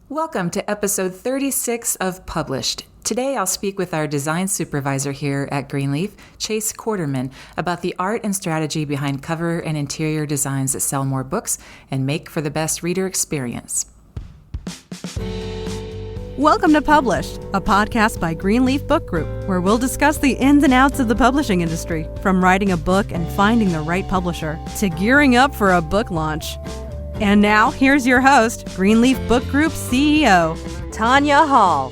Welcome to episode 36 of Published. Today I'll speak with our design supervisor here at Greenleaf, Chase Quarterman, about the art and strategy behind cover and interior designs that sell more books and make for the best reader experience. Welcome to Published, a podcast by Greenleaf Book Group, where we'll discuss the ins and outs of the publishing industry, from writing a book and finding the right publisher to gearing up for a book launch. And now, here's your host, Greenleaf Book Group CEO, Tanya Hall.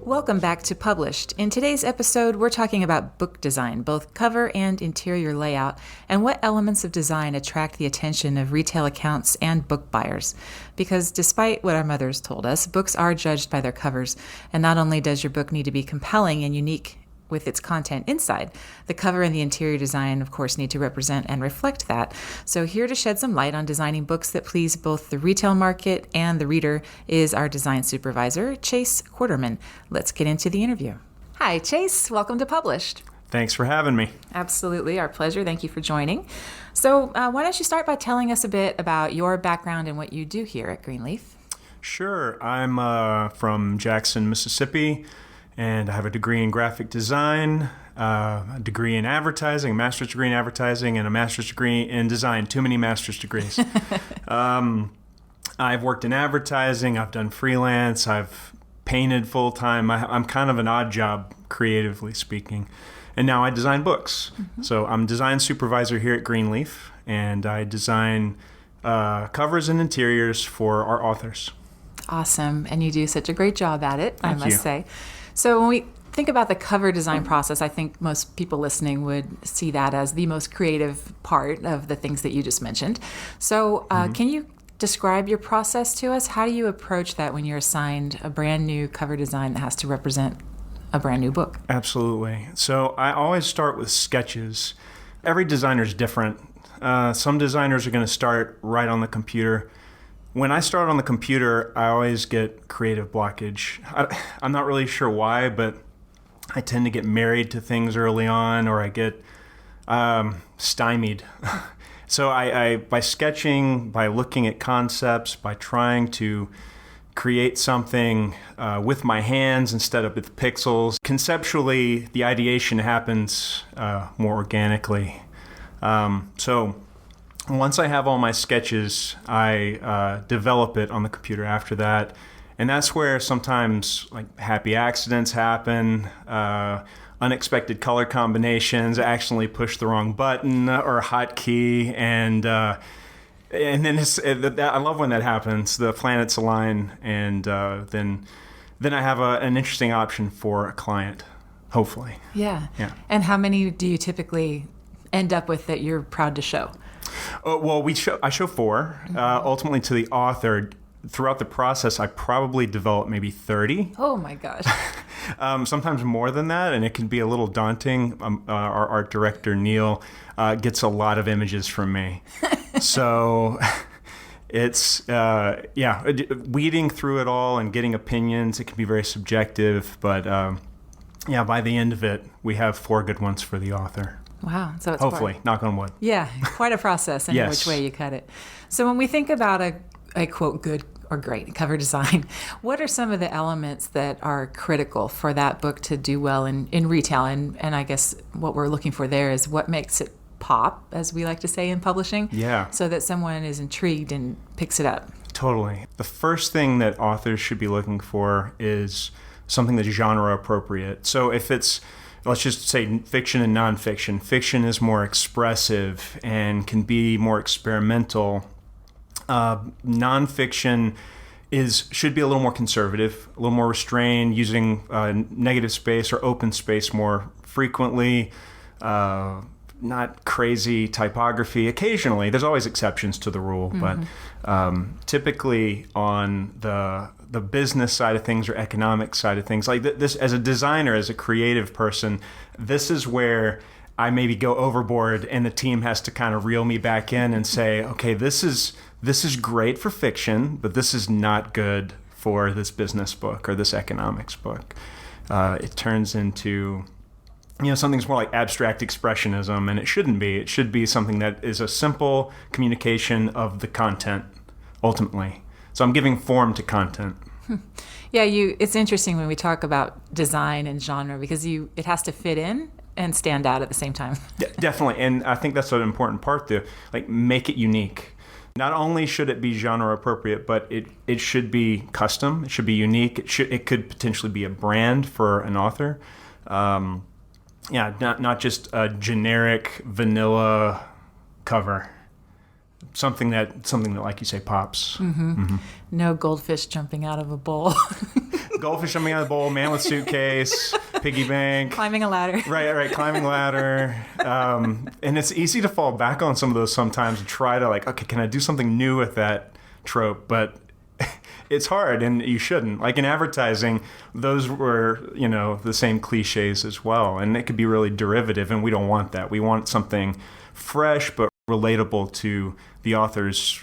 Welcome back to Published. In today's episode, we're talking about book design, both cover and interior layout, and what elements of design attract the attention of retail accounts and book buyers. Because despite what our mothers told us, books are judged by their covers, and not only does your book need to be compelling and unique with its content inside, the cover and the interior design, of course, need to represent and reflect that. So here to shed some light on designing books that please both the retail market and the reader is our design supervisor, Chase Quarterman. Let's get into the interview. Hi, Chase. Welcome to Published. Thanks for having me. Absolutely. Our pleasure. Thank you for joining. So why don't you start by telling us a bit about your background and what you do here at Greenleaf? Sure. I'm from Jackson, Mississippi, and I have a degree in graphic design, a degree in advertising, a master's degree in advertising, and a master's degree in design. Too many master's degrees. I've worked in advertising. I've done freelance. I've painted full-time. I'm kind of an odd job, creatively speaking. And now I design books. Mm-hmm. So I'm design supervisor here at Greenleaf, and I design covers and interiors for our authors. Awesome. And you do such a great job at it, Thank I must you. say. So when we think about the cover design process, I think most people listening would see that as the most creative part of the things that you just mentioned. So can you describe your process to us? How do you approach that when you're assigned a brand new cover design that has to represent a brand new book? Absolutely. So I always start with sketches. Every designer is different. Some designers are going to start right on the computer. When I start on the computer, I always get creative blockage. I'm not really sure why, but I tend to get married to things early on, or I get stymied. So I by sketching, by looking at concepts, by trying to create something with my hands instead of with pixels, conceptually, the ideation happens more organically. So once I have all my sketches, I develop it on the computer after that. And that's where sometimes like happy accidents happen, unexpected color combinations, accidentally push the wrong button or hotkey, and then I love when that happens. The planets align, and then I have an interesting option for a client, hopefully. Yeah. Yeah. And how many do you typically end up with that you're proud to show? Well, I show 4. Ultimately, to the author, throughout the process, I probably develop maybe 30. Oh my gosh. Sometimes more than that, and it can be a little daunting. Our art director, Neil, gets a lot of images from me. So it's, weeding through it all and getting opinions. It can be very subjective, but by the end of it, we have 4 good ones for the author. Wow. So it's hopefully, knock on wood. Yeah, quite a process any Yes. which way you cut it. So when we think about a quote, good or great cover design, what are some of the elements that are critical for that book to do well in retail? And I guess what we're looking for there is what makes it pop, as we like to say in publishing, so that someone is intrigued and picks it up. Totally. The first thing that authors should be looking for is something that's genre appropriate. So if it's, let's just say fiction and nonfiction. Fiction is more expressive and can be more experimental. Nonfiction should be a little more conservative, a little more restrained, using negative space or open space more frequently. Not crazy typography. Occasionally, there's always exceptions to the rule, but typically on the business side of things or economic side of things, like this, as a designer, as a creative person, this is where I maybe go overboard, and the team has to kind of reel me back in and say, okay, this is great for fiction, but this is not good for this business book or this economics book. It turns into something's more like abstract expressionism, and it shouldn't be. It should be something that is a simple communication of the content, ultimately. So I'm giving form to content. Yeah, it's interesting when we talk about design and genre because it has to fit in and stand out at the same time. Definitely. And I think that's an important part there. Like, make it unique. Not only should it be genre appropriate, but it should be custom. It should be unique. It could potentially be a brand for an author. Not just a generic vanilla cover. Something that, like you say, pops. Mm-hmm. Mm-hmm. No goldfish jumping out of a bowl. Goldfish jumping out of the bowl, man with suitcase, piggy bank. Climbing a ladder. Right, climbing ladder. And it's easy to fall back on some of those sometimes and try to okay, can I do something new with that trope? But it's hard, and you shouldn't. Like in advertising, those were, the same cliches as well. And it could be really derivative, and we don't want that. We want something fresh but relatable to the author's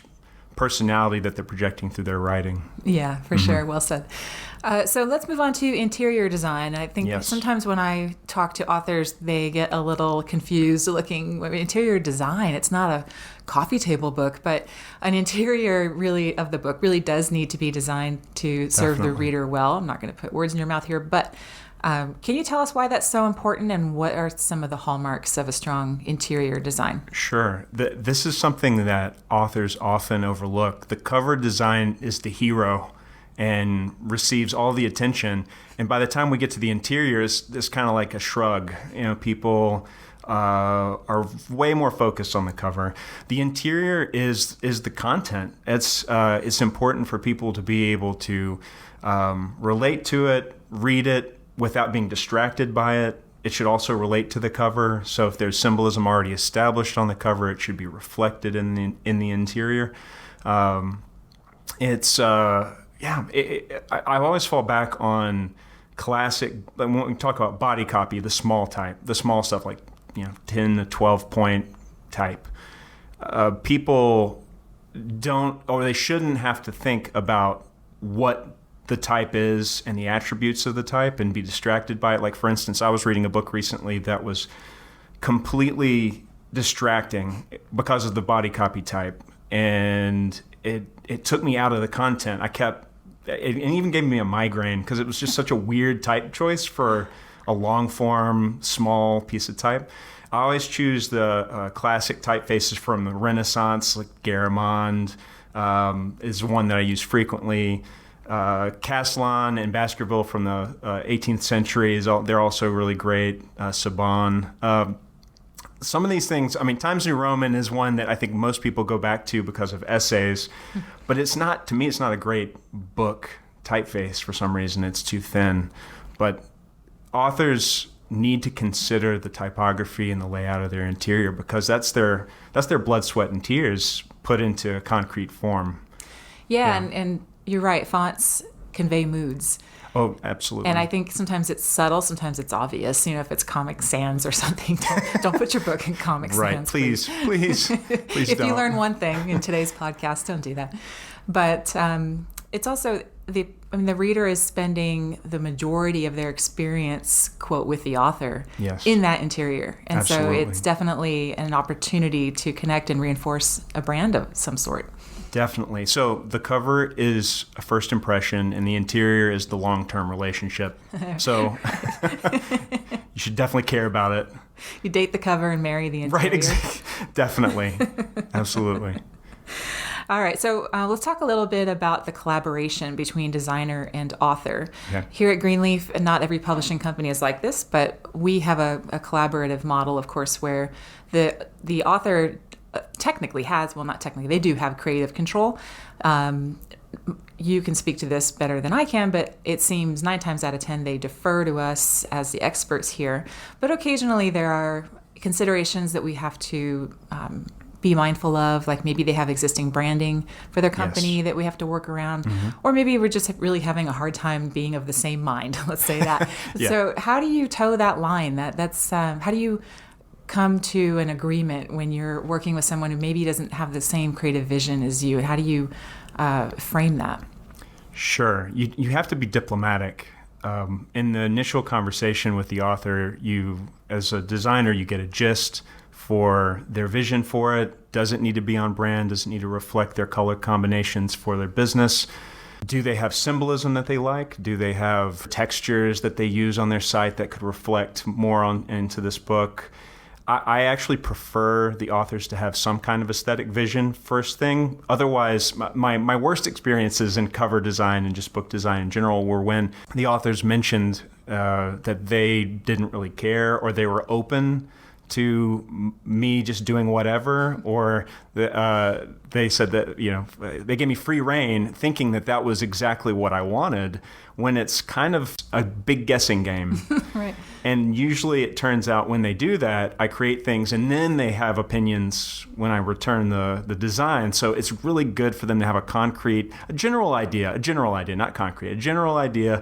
personality that they're projecting through their writing. Yeah, for sure. Well said. So let's move on to interior design. I think sometimes when I talk to authors, they get a little confused looking. Interior design, it's not a coffee table book, but an interior of the book really does need to be designed to serve the reader well. I'm not going to put words in your mouth here, but can you tell us why that's so important and what are some of the hallmarks of a strong interior design? Sure. This is something that authors often overlook. The cover design is the hero and receives all the attention. And by the time we get to the interiors, it's kind of like a shrug. People are way more focused on the cover. The interior is the content. It's important for people to be able to relate to it, read it, without being distracted by it. It should also relate to the cover. So if there's symbolism already established on the cover, it should be reflected in the interior. I always fall back on classic, when we talk about body copy, the small stuff like 10 to 12 point type. People don't, or they shouldn't have to think about what the type is and the attributes of the type and be distracted by it. Like, for instance, I was reading a book recently that was completely distracting because of the body copy type, and it took me out of the content. It even gave me a migraine because it was just such a weird type choice for a long form, small piece of type. I always choose the classic typefaces from the Renaissance, like Garamond is one that I use frequently. Castellan and Baskerville from the 18th century, they're also really great. Saban. Some of these things, Times New Roman is one that I think most people go back to because of essays, but to me, it's not a great book typeface for some reason. It's too thin. But authors need to consider the typography and the layout of their interior because that's their blood, sweat, and tears put into a concrete form. Yeah. And you're right. Fonts convey moods. Oh, absolutely. And I think sometimes it's subtle, sometimes it's obvious. If it's Comic Sans or something, don't put your book in Comic Sans. Right, please If don't. you learn one thing in today's podcast, don't do that. But it's also, the reader is spending the majority of their experience, quote, with the author in that interior. And Absolutely. So it's definitely an opportunity to connect and reinforce a brand of some sort. Definitely. So the cover is a first impression, and the interior is the long-term relationship. So you should definitely care about it. You date the cover and marry the interior. Right, definitely. Absolutely. All right, so let's talk a little bit about the collaboration between designer and author. Okay. Here at Greenleaf, not every publishing company is like this, but we have a collaborative model, of course, where the author technically has, well, not technically, they do have creative control. You can speak to this better than I can, but it seems 9 times out of 10 they defer to us as the experts here. But occasionally there are considerations that we have to be mindful of, like maybe they have existing branding for their company that we have to work around, or maybe we're just really having a hard time being of the same mind, let's say that. So how do you toe that line? That's how do you come to an agreement when you're working with someone who maybe doesn't have the same creative vision as you? How do you frame that? Sure. You have to be diplomatic. In the initial conversation with the author, as a designer, you get a gist for their vision for it. Doesn't need to be on brand, doesn't need to reflect their color combinations for their business. Do they have symbolism that they like? Do they have textures that they use on their site that could reflect more into this book? I actually prefer the authors to have some kind of aesthetic vision first thing. Otherwise, my worst experiences in cover design and just book design in general were when the authors mentioned that they didn't really care, or they were open to me just doing whatever, or they said that, they gave me free rein thinking that was exactly what I wanted, when it's kind of a big guessing game. Right. And usually it turns out when they do that, I create things and then they have opinions when I return the design. So it's really good for them to have a general idea, not concrete, a general idea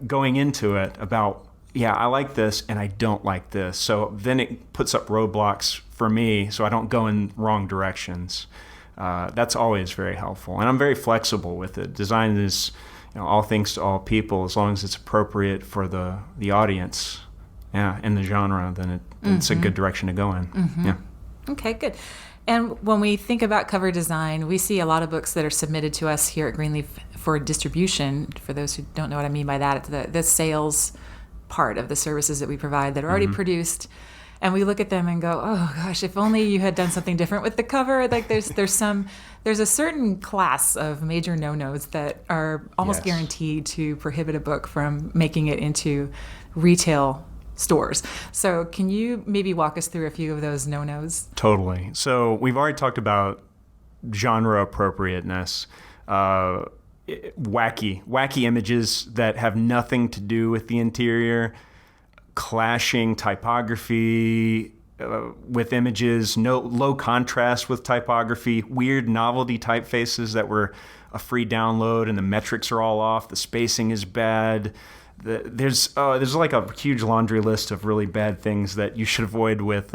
going into it about, yeah, I like this and I don't like this. So then it puts up roadblocks for me so I don't go in wrong directions. That's always very helpful. And I'm very flexible with it. Design is all things to all people, as long as it's appropriate for the audience, and the genre, then it's a good direction to go in. Mm-hmm. Yeah. Okay, good. And when we think about cover design, we see a lot of books that are submitted to us here at Greenleaf for distribution. For those who don't know what I mean by that, it's the sales part of the services that we provide that are already produced. And we look at them and go, oh gosh, if only you had done something different with the cover. Like there's a certain class of major no-nos that are almost guaranteed to prohibit a book from making it into retail stores. So can you maybe walk us through a few of those no-nos? Totally. So we've already talked about genre appropriateness, wacky images that have nothing to do with the interior, clashing typography with images, low contrast with typography, weird novelty typefaces that were a free download and the metrics are all off, the spacing is bad. There's like a huge laundry list of really bad things that you should avoid with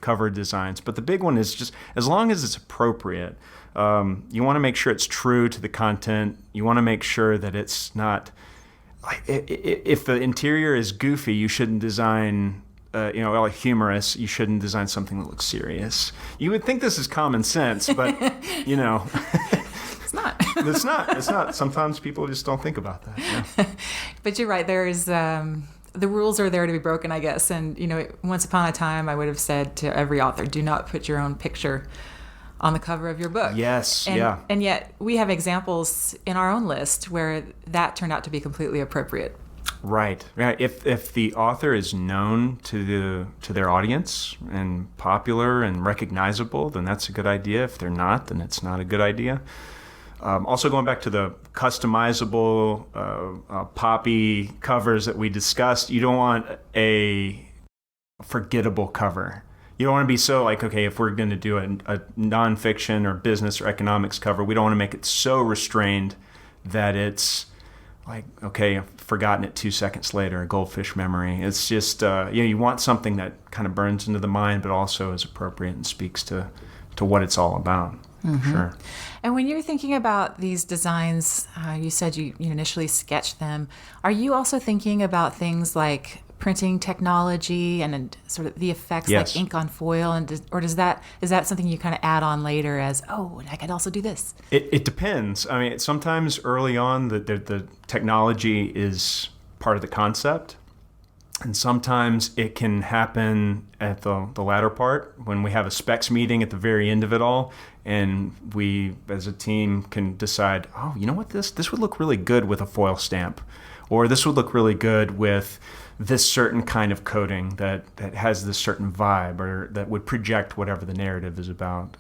cover designs. But the big one is just, as long as it's appropriate, you want to make sure it's true to the content. You want to make sure that it's not, if the interior is goofy, you shouldn't design, like humorous. You shouldn't design something that looks serious. You would think this is common sense, but It's not. It's not. Sometimes people just don't think about that. Yeah. But you're right. There's the rules are there to be broken, I guess. And once upon a time, I would have said to every author, do not put your own picture on the cover of your book. Yes, And yet we have examples in our own list where that turned out to be completely appropriate. Right. If the author is known to their audience and popular and recognizable, then that's a good idea. If they're not, then it's not a good idea. Also, going back to the customizable poppy covers that we discussed, you don't want a forgettable cover. You don't want to be so like, okay, if we're going to do a nonfiction or business or economics cover, we don't want to make it so restrained that it's like, okay, I've forgotten it 2 seconds later, a goldfish memory. It's just, you want something that kind of burns into the mind, but also is appropriate and speaks to what it's all about. Mm-hmm. Sure. And when you're thinking about these designs, you said you initially sketched them. Are you also thinking about things like printing technology and sort of the effects like ink on foil, or is that something you kind of add on later as, oh, I could also do this? It depends. I mean, sometimes early on the technology is part of the concept, and sometimes it can happen at the latter part when we have a specs meeting at the very end of it all, and we as a team can decide, oh, you know what, this would look really good with a foil stamp, or this would look really good with this certain kind of coating that has this certain vibe, or that would project whatever the narrative is about.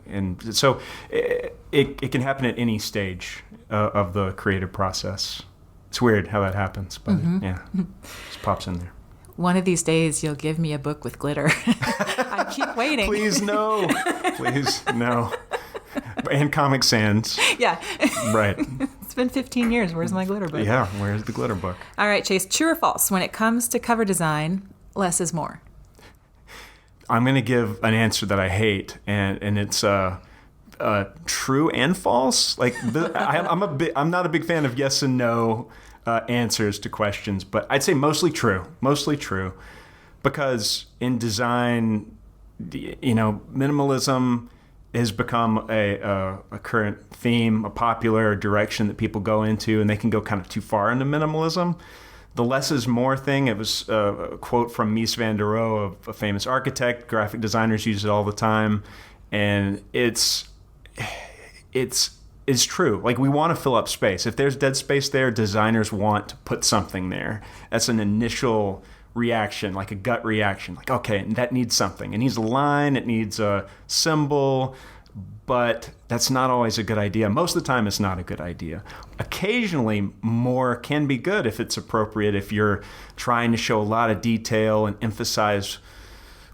And so it can happen at any stage of the creative process. It's weird how that happens, but yeah, it just pops in there. One of these days, you'll give me a book with glitter. I keep waiting. Please, no. Please, no. And Comic Sans. Yeah. Right. It's been 15 years. Where's my glitter book? Yeah, where's the glitter book? All right, Chase, true or false? When it comes to cover design, less is more. I'm going to give an answer that I hate, and it's true and false. Like I'm not a big fan of yes and no answers to questions, but I'd say mostly true. Mostly true, because in design, minimalism has become a current theme, a popular direction that people go into, and they can go kind of too far into minimalism. The less is more thing, it was a quote from Mies van der Rohe, a famous architect. Graphic designers use it all the time. And it's true. Like, we want to fill up space. If there's dead space there, designers want to put something there. That's an initial reaction, like a gut reaction. Like, okay, that needs something. It needs a line, it needs a symbol, but that's not always a good idea. Most of the time, it's not a good idea. Occasionally, more can be good if it's appropriate, if you're trying to show a lot of detail and emphasize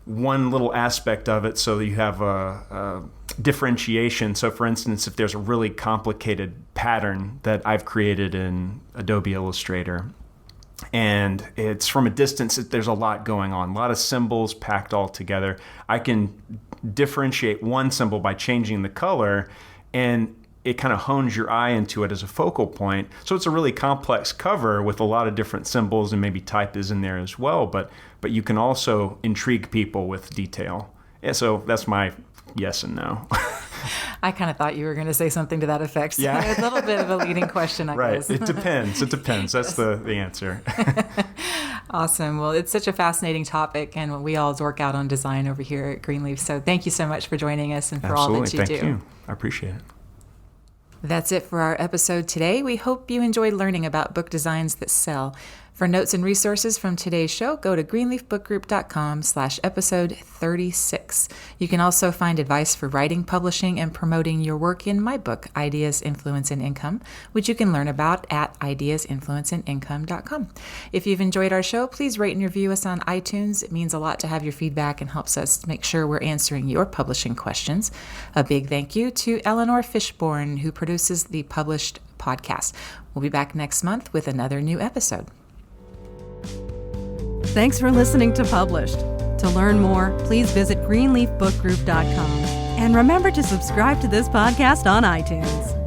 one little aspect of it so that you have a differentiation. So, for instance, if there's a really complicated pattern that I've created in Adobe Illustrator, and it's from a distance, there's a lot going on, a lot of symbols packed all together. I can differentiate one symbol by changing the color, and it kind of hones your eye into it as a focal point. So it's a really complex cover with a lot of different symbols, and maybe type is in there as well, but you can also intrigue people with detail. And so that's my yes and no. I kind of thought you were going to say something to that effect. So yeah. A little bit of a leading question, I guess. Right. It depends. That's the answer. Awesome. Well, it's such a fascinating topic, and we all work out on design over here at Greenleaf. So thank you so much for joining us and for all that you do. Thank you. I appreciate it. That's it for our episode today. We hope you enjoyed learning about book designs that sell. For notes and resources from today's show, go to greenleafbookgroup.com/episode 36. You can also find advice for writing, publishing, and promoting your work in my book, Ideas, Influence, and Income, which you can learn about at ideasinfluenceandincome.com. If you've enjoyed our show, please rate and review us on iTunes. It means a lot to have your feedback and helps us make sure we're answering your publishing questions. A big thank you to Eleanor Fishborn, who produces the Published podcast. We'll be back next month with another new episode. Thanks for listening to Published. To learn more, please visit greenleafbookgroup.com. And remember to subscribe to this podcast on iTunes.